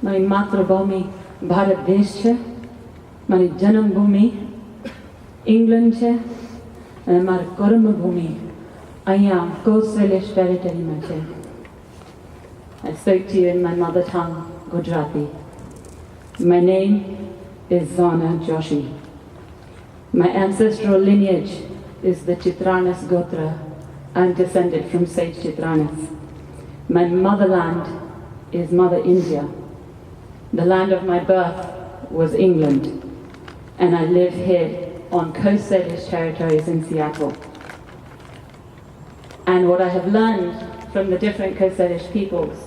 મારી માતૃભૂમિ ભારત દેશ છે, મારી જન્મભૂમિ ઇંગ્લેન્ડ છે અને મારી કર્મભૂમિ અહીંયા કોસ્ટ વિલેજ ટેરિટરીમાં છે. I spoke to you in my mother tongue, Gujarati. My name is Zarna Joshi. My ancestral lineage is the Chitranas Gotra. I'm descended from sage Chitranas. My motherland is Mother India. The land of my birth was England, and I live here on Coast Salish territories in Seattle. And what I have learned from the different Coast Salish peoples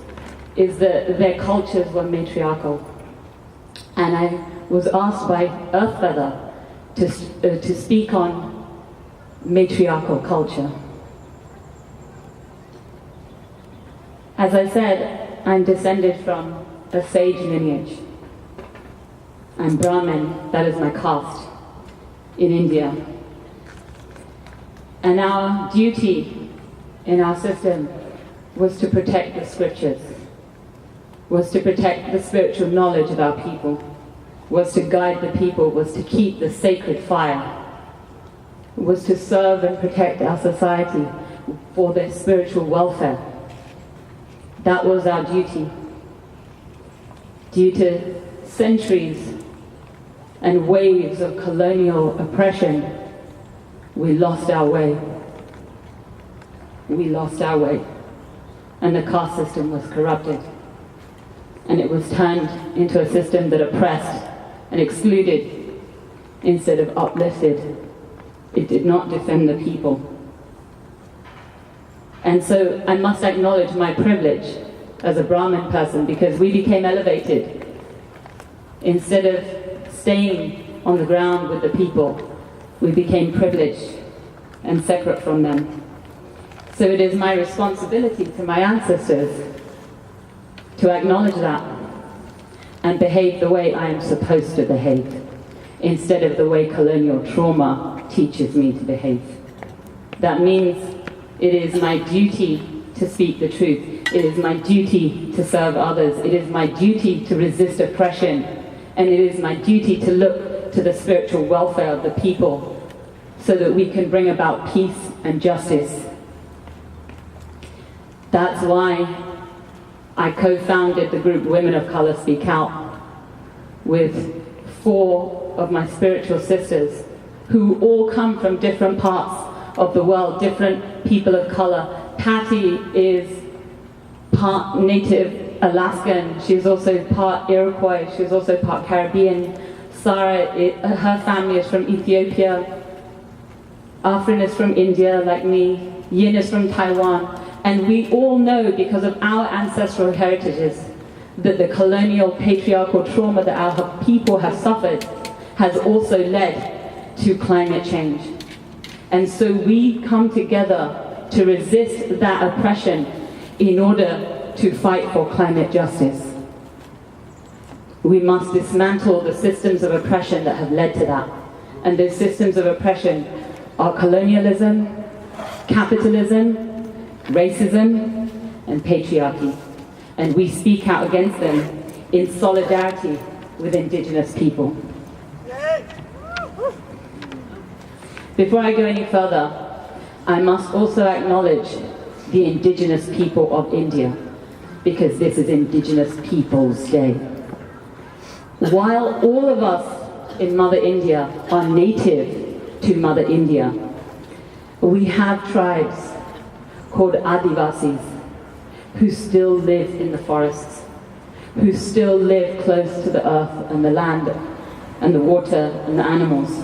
is that their cultures were matriarchal. And I was asked by Earthfeather to speak on matriarchal culture. As I said, I'm descended from a sage lineage. I'm Brahmin, that is my caste, in India. And our duty in our system was to protect the scriptures, was to protect the spiritual knowledge of our people, was to guide the people, was to keep the sacred fire, was to serve and protect our society for their spiritual welfare. That was our duty. Due to centuries and waves of colonial oppression, we lost our way. We lost our way. And the caste system was corrupted. And it was turned into a system that oppressed and excluded instead of uplifted. It did not defend the people. And so I must acknowledge my privilege as a Brahmin person, because we became elevated. Instead of staying on the ground with the people, we became privileged and separate from them. So it is my responsibility to my ancestors to acknowledge that and behave the way I am supposed to behave, instead of the way colonial trauma teaches me to behave. That means it is my duty to speak the truth. It is my duty to serve others. It is my duty to resist oppression. And it is my duty to look to the spiritual welfare of the people so that we can bring about peace and justice. That's why I co-founded the group Women of Color Speak Out with 4 of my spiritual sisters who all come from different parts of the world, different people of color. Patty is part Native Alaskan, she's also part Iroquois, she's also part Caribbean. Sarah, her family is from Ethiopia. Afrin is from India, like me. Yin is from Taiwan. And we all know, because of our ancestral heritages, that the colonial patriarchal trauma that our people have suffered has also led to climate change. And so we come together to resist that oppression in order to fight for climate justice. We must dismantle the systems of oppression that have led to that. And those systems of oppression are colonialism, capitalism, racism, and patriarchy. And we speak out against them in solidarity with Indigenous people. Before I go any further, I must also acknowledge the Indigenous people of India, because this is Indigenous Peoples' Day. While all of us in Mother India are native to Mother India, we have tribes called Adivasis who still live in the forests, who still live close to the earth and the land and the water and the animals.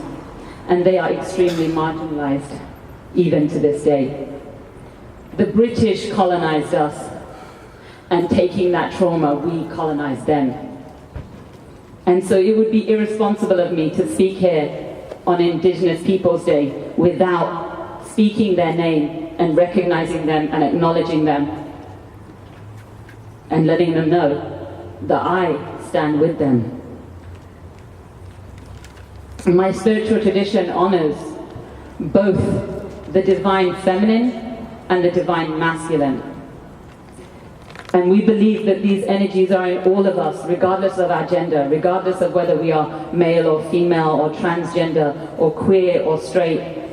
And they are extremely marginalized, even to this day. The British colonized us, and taking that trauma, we colonized them. And so it would be irresponsible of me to speak here on Indigenous Peoples' Day without speaking their name and recognizing them and acknowledging them and letting them know that I stand with them. My spiritual tradition honors both the divine feminine and the divine masculine. And we believe that these energies are in all of us, regardless of our gender, regardless of whether we are male or female or transgender or queer or straight.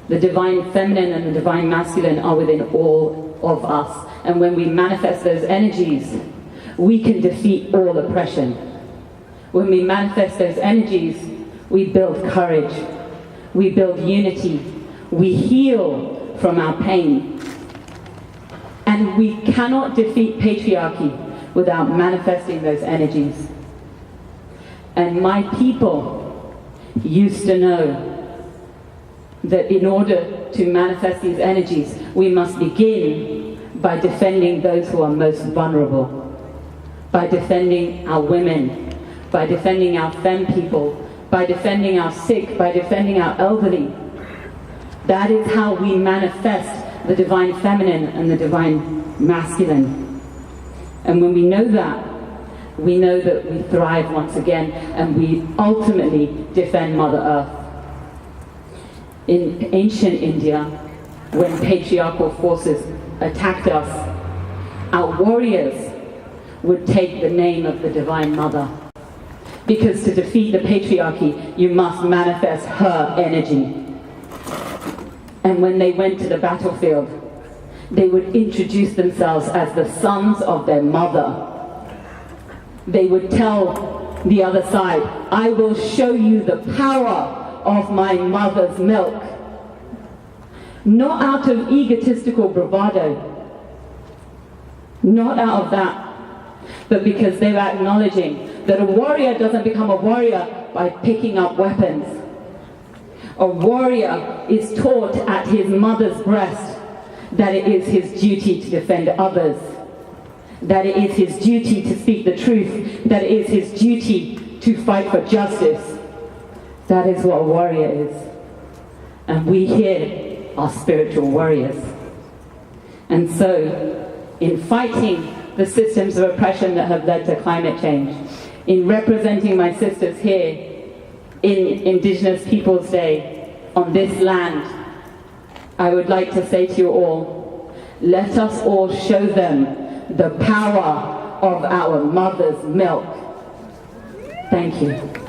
The divine feminine and the divine masculine are within all of us. And when we manifest those energies, we can defeat all oppression. When we manifest those energies, we build courage, we build unity, we heal from our pain. And we cannot defeat patriarchy without manifesting those energies. And my people used to know that in order to manifest these energies, we must begin by defending those who are most vulnerable, by defending our women, by defending our femme people, by defending our sick, by defending our elderly. That is how we manifest the divine feminine and the divine masculine. And when we know that we thrive once again, and we ultimately defend Mother Earth. In ancient India, when patriarchal forces attacked us, our warriors would take the name of the Divine Mother. Because to defeat the patriarchy, you must manifest her energy. And when they went to the battlefield, they would introduce themselves as the sons of their mother. They would tell the other side, I will show you the power of my mother's milk. Not out of egotistical bravado, not out of that, but because they were acknowledging that a warrior doesn't become a warrior by picking up weapons. A warrior is taught at his mother's breast that it is his duty to defend others, that it is his duty to speak the truth, that it is his duty to fight for justice. That is what a warrior is. And we here are spiritual warriors. And so, in fighting the systems of oppression that have led to climate change, in representing my sisters here in Indigenous Peoples Day on this land, I would like to say to you all, let us all show them the power of our mother's milk. Thank you.